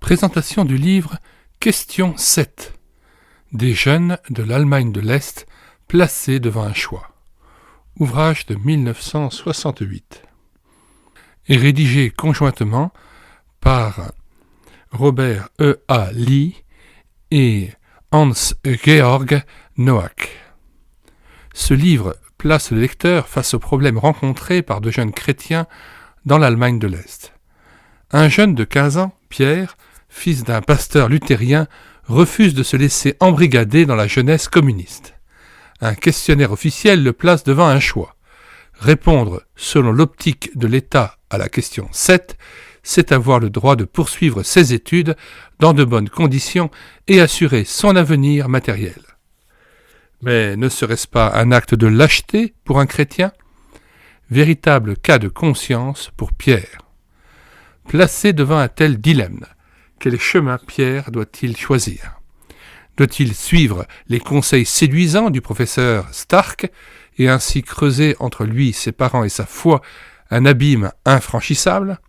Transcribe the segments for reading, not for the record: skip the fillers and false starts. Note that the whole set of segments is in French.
Présentation du livre Question 7 des jeunes de l'Allemagne de l'Est placés devant un choix. Ouvrage de 1968. Et rédigé conjointement par Robert E. A. Lee et Hans-Georg Noack. Ce livre place le lecteur face aux problèmes rencontrés par de jeunes chrétiens dans l'Allemagne de l'Est. Un jeune de 15 ans, Pierre, fils d'un pasteur luthérien, refuse de se laisser embrigader dans la jeunesse communiste. Un questionnaire officiel le place devant un choix. Répondre selon l'optique de l'État à la question 7, c'est avoir le droit de poursuivre ses études dans de bonnes conditions et assurer son avenir matériel. Mais ne serait-ce pas un acte de lâcheté pour un chrétien ? Véritable cas de conscience pour Pierre. Placé devant un tel dilemme, quel chemin Pierre doit-il choisir ? Doit-il suivre les conseils séduisants du professeur Stark et ainsi creuser entre lui, ses parents et sa foi un abîme infranchissable ?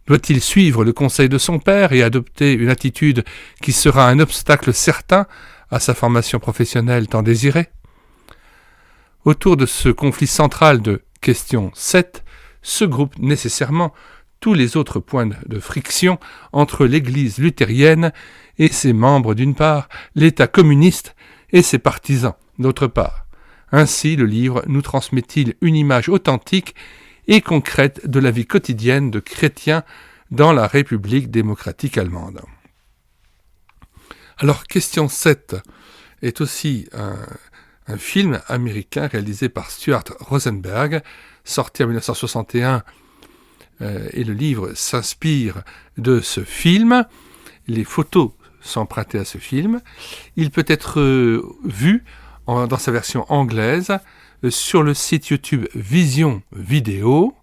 Doit-il suivre le conseil de son père et adopter une attitude qui sera un obstacle certain à sa formation professionnelle tant désirée ? Autour de ce conflit central de question 7 se groupent nécessairement tous les autres points de friction entre l'Église luthérienne et ses membres d'une part, l'État communiste et ses partisans d'autre part. Ainsi, le livre nous transmet-il une image authentique et concrète de la vie quotidienne de chrétiens dans la République démocratique allemande. Alors, Question 7 est aussi un film américain réalisé par Stuart Rosenberg, sorti en 1961, et le livre s'inspire de ce film. Les photos sont empruntées à ce film. Il peut être vu dans sa version anglaise sur le site YouTube Vision Vidéo,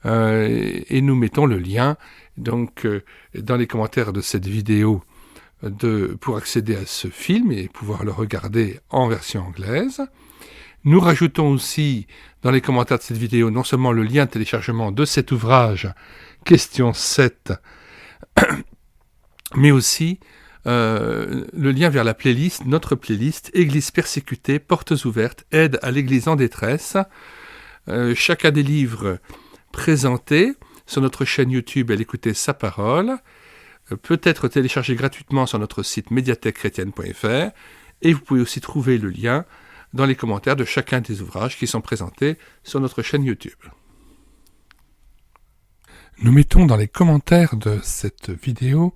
et nous mettons le lien donc dans les commentaires de cette vidéo pour accéder à ce film et pouvoir le regarder en version anglaise. Nous rajoutons aussi dans les commentaires de cette vidéo non seulement le lien de téléchargement de cet ouvrage, question 7, mais aussi le lien vers la playlist, notre playlist, Église persécutée, portes ouvertes, aide à l'Église en détresse. Chacun des livres présentés sur notre chaîne YouTube Elle écoutait sa parole peut être téléchargé gratuitement sur notre site médiathèquechrétienne.fr et vous pouvez aussi trouver le lien dans les commentaires de chacun des ouvrages qui sont présentés sur notre chaîne YouTube. Nous mettons dans les commentaires de cette vidéo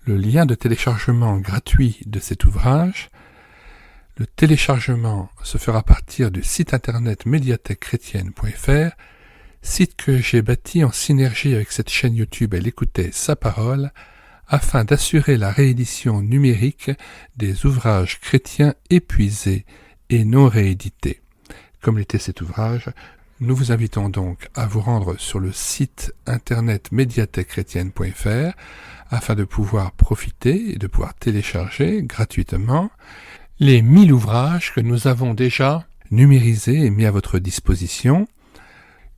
le lien de téléchargement gratuit de cet ouvrage. Le téléchargement se fera à partir du site internet médiathèquechrétienne.fr, site que j'ai bâti en synergie avec cette chaîne YouTube Elle écoutait sa parole, afin d'assurer la réédition numérique des ouvrages chrétiens épuisés et non réédité. Comme l'était cet ouvrage, nous vous invitons donc à vous rendre sur le site internet médiathèquechrétienne.fr afin de pouvoir profiter et de pouvoir télécharger gratuitement les 1000 ouvrages que nous avons déjà numérisés et mis à votre disposition.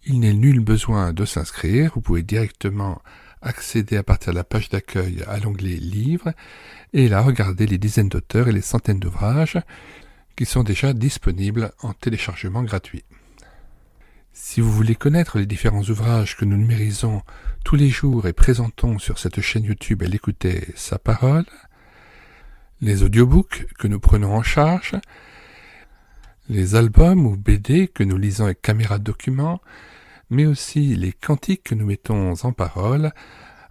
Il n'est nul besoin de s'inscrire, vous pouvez directement accéder à partir de la page d'accueil à l'onglet Livres et là regarder les dizaines d'auteurs et les centaines d'ouvrages qui sont déjà disponibles en téléchargement gratuit. Si vous voulez connaître les différents ouvrages que nous numérisons tous les jours et présentons sur cette chaîne YouTube Elle écoutait sa parole, les audiobooks que nous prenons en charge, les albums ou BD que nous lisons avec caméra de document, mais aussi les cantiques que nous mettons en parole,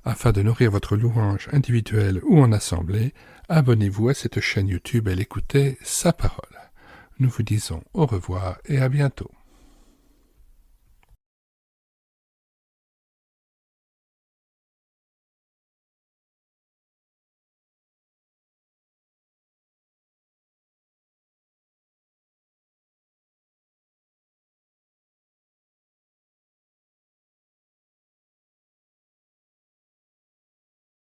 afin de nourrir votre louange individuelle ou en assemblée, abonnez-vous à cette chaîne YouTube Elle écoutait sa parole. Nous vous disons au revoir et à bientôt.